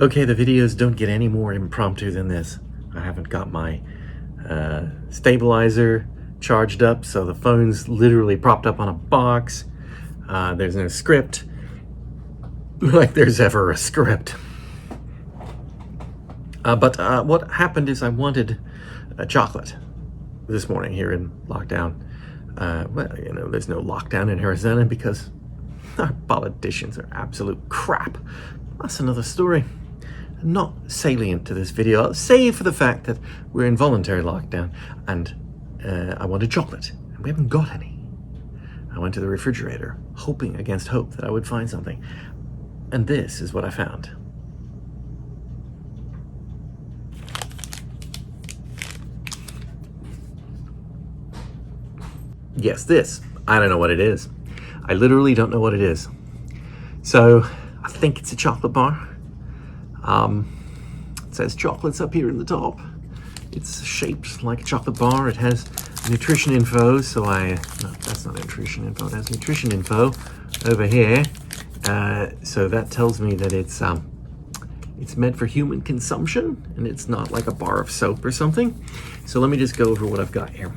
Okay, the videos don't get any more impromptu than this. I haven't got my stabilizer charged up, so the phone's literally propped up on a box. There's no script, like there's ever a script. But what happened is I wanted chocolate this morning here in lockdown. Well, you know, there's no lockdown in Arizona because our politicians are absolute crap. That's another story. Not salient to this video, save for the fact that we're in voluntary lockdown and I wanted chocolate and we haven't got any. I went to the refrigerator hoping against hope that I would find something, and this is what I found. Yes, this. I don't know what it is. I literally don't know what it is. So I think it's a chocolate bar. It says chocolates up here in the top. It's shaped like a chocolate bar. It has nutrition info, so no, that's not nutrition info. It has nutrition info over here. So that tells me that it's meant for human consumption, and it's not like a bar of soap or something. So let me just go over what I've got here.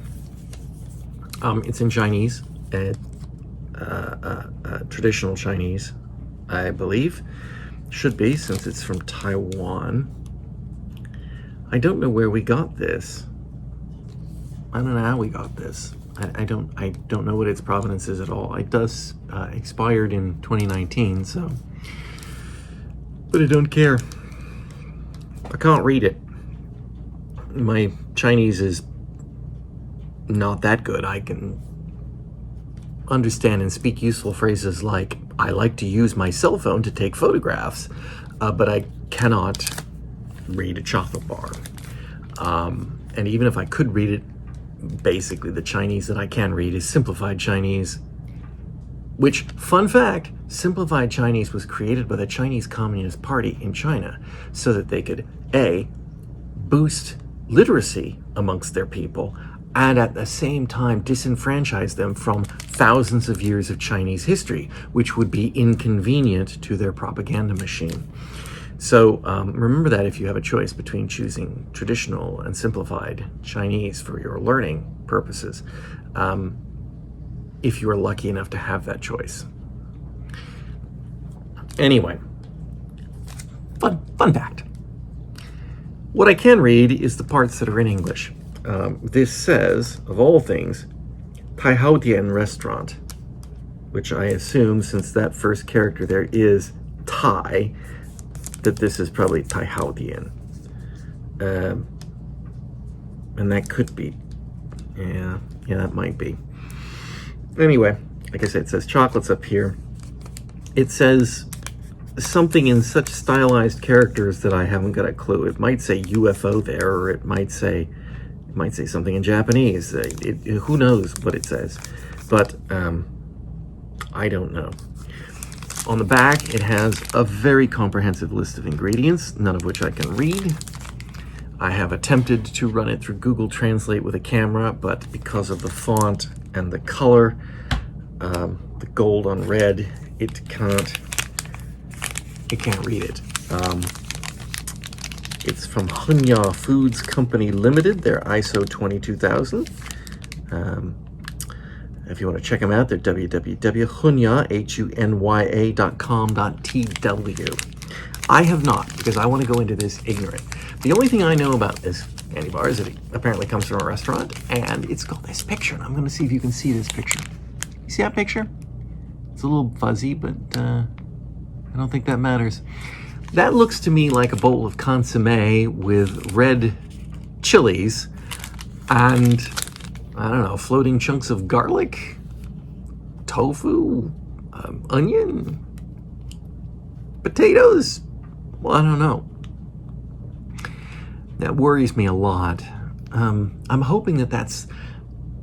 It's in Chinese, traditional Chinese, I believe. Should be, since it's from Taiwan. I don't know where we got this. I don't know how we got this. I don't know what its provenance is at all. It does expired in 2019, so, but I don't care. I can't read it. My Chinese is not that good. I can understand and speak useful phrases like, I like to use my cell phone to take photographs, but I cannot read a chocolate bar. And even if I could read it, basically the Chinese that I can read is simplified Chinese, which, fun fact, simplified Chinese was created by the Chinese Communist Party in China so that they could, A, boost literacy amongst their people, and at the same time disenfranchise them from thousands of years of Chinese history, which would be inconvenient to their propaganda machine. So remember that if you have a choice between choosing traditional and simplified Chinese for your learning purposes, if you are lucky enough to have that choice. Anyway, fun fact. What I can read is the parts that are in English. This says, of all things, Tai Hao Dian restaurant, which I assume, since that first character there is Thai, that this is probably Tai Hao Dian. And that could be. Yeah, that might be. Anyway, like I said, it says chocolates up here. It says something in such stylized characters that I haven't got a clue. It might say UFO there, or it might say something in Japanese. Who knows what it says, but I don't know. On the back, it has a very comprehensive list of ingredients, none of which I can read. I have attempted to run it through Google Translate with a camera, but because of the font and the color, the gold on red, it can't read it. It's from Hunya Foods Company Limited. They're ISO 22000. If you want to check them out, they're www.hunya.com.tw. I have not, because I want to go into this ignorant. The only thing I know about this candy bar is that it apparently comes from a restaurant, and it's got this picture, and I'm going to see if you can see this picture. You see that picture? It's a little fuzzy, but I don't think that matters. That looks to me like a bowl of consommé with red chilies and, I don't know, floating chunks of garlic, tofu, onion, potatoes. Well, I don't know. That worries me a lot. I'm hoping that that's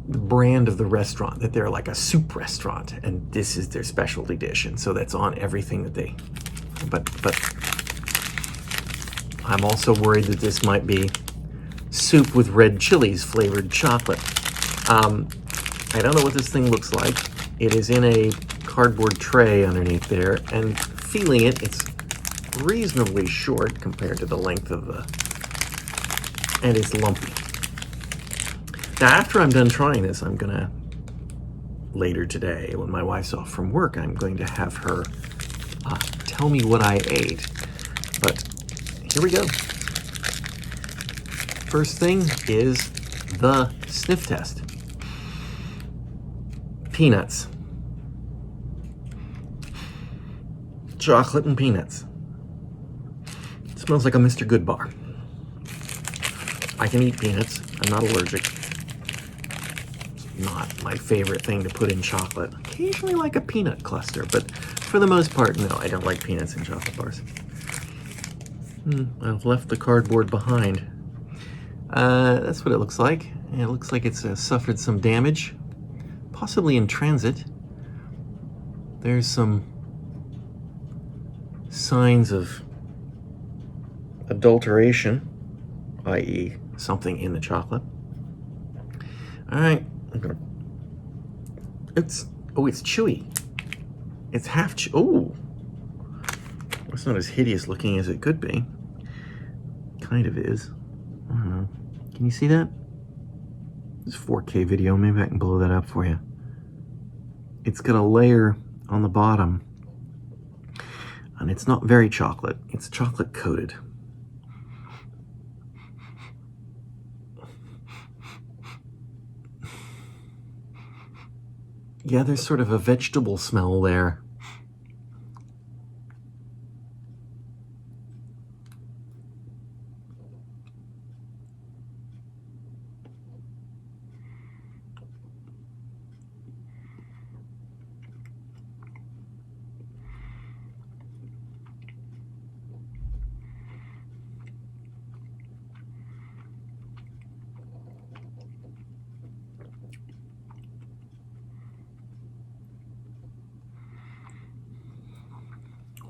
the brand of the restaurant, that they're like a soup restaurant and this is their specialty dish, and so that's on everything that they, but I'm also worried that this might be soup with red chilies flavored chocolate. I don't know what this thing looks like. It is in a cardboard tray underneath there, and feeling it, it's reasonably short compared to the length of the, and it's lumpy. Now, after I'm done trying this, I'm gonna, later today, when my wife's off from work, I'm going to have her tell me what I ate. But here we go. First thing is the sniff test. Peanuts. Chocolate and peanuts. It smells like a Mr. Goodbar. I can eat peanuts. I'm not allergic. It's not my favorite thing to put in chocolate. Occasionally like a peanut cluster, but for the most part, no, I don't like peanuts in chocolate bars. I've left the cardboard behind. That's what it looks like. And it looks like it's suffered some damage, possibly in transit. There's some signs of adulteration, i.e. something in the chocolate. All right, it's chewy. It's half oh, it's not as hideous looking as it could be. Kind of is. I don't know. Can you see that? It's 4K video. Maybe I can blow that up for you. It's got a layer on the bottom, and it's not very chocolate. It's chocolate coated. Yeah, there's sort of a vegetable smell there.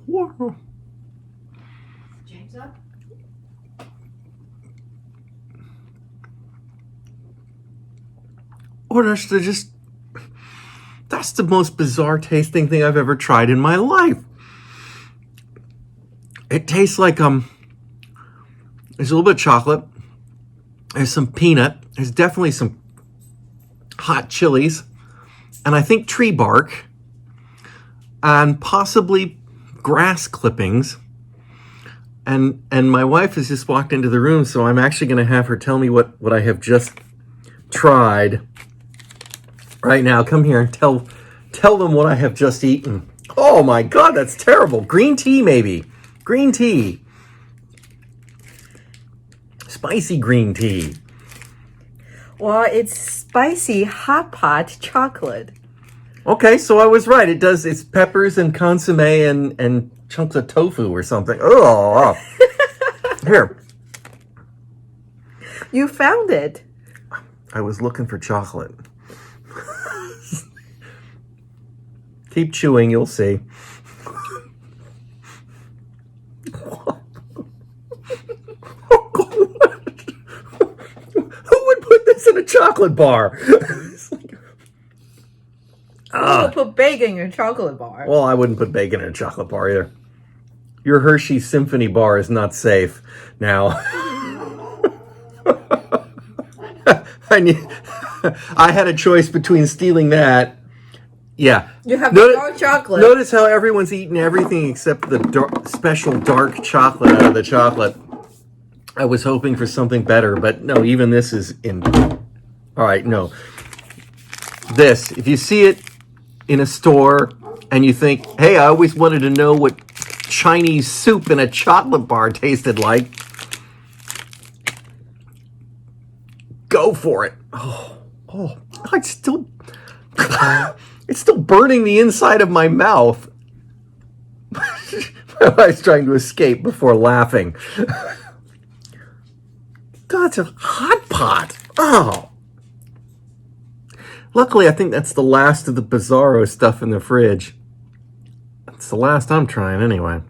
Whoa. James up? Or that's the most bizarre tasting thing I've ever tried in my life. It tastes like, there's a little bit of chocolate, there's some peanut, there's definitely some hot chilies, and I think tree bark, and possibly grass clippings. And my wife has just walked into the room, so I'm actually going to have her tell me what I have just tried right now. Come here and tell them what I have just eaten. Oh my God, that's terrible. Green tea, maybe. Green tea. Spicy green tea. Well, it's spicy hot pot chocolate. Okay, so I was right. It's peppers and consomme and chunks of tofu or something. Oh, here. You found it. I was looking for chocolate. Keep chewing, you'll see. Who would put this in a chocolate bar? You would put bacon in your chocolate bar. Well, I wouldn't put bacon in a chocolate bar either. Your Hershey Symphony bar is not safe. Now, I had a choice between stealing that. Yeah. You have dark chocolate. Notice how everyone's eating everything except the special dark chocolate out of the chocolate. I was hoping for something better, but no, even this is in. All right, no. This, if you see it in a store and you think, hey, I always wanted to know what Chinese soup in a chocolate bar tasted like, go for it. Oh, it's still burning the inside of my mouth. I was trying to escape before laughing. God, it's a hot pot. Oh. Luckily, I think that's the last of the Bizarro stuff in the fridge. It's the last I'm trying anyway.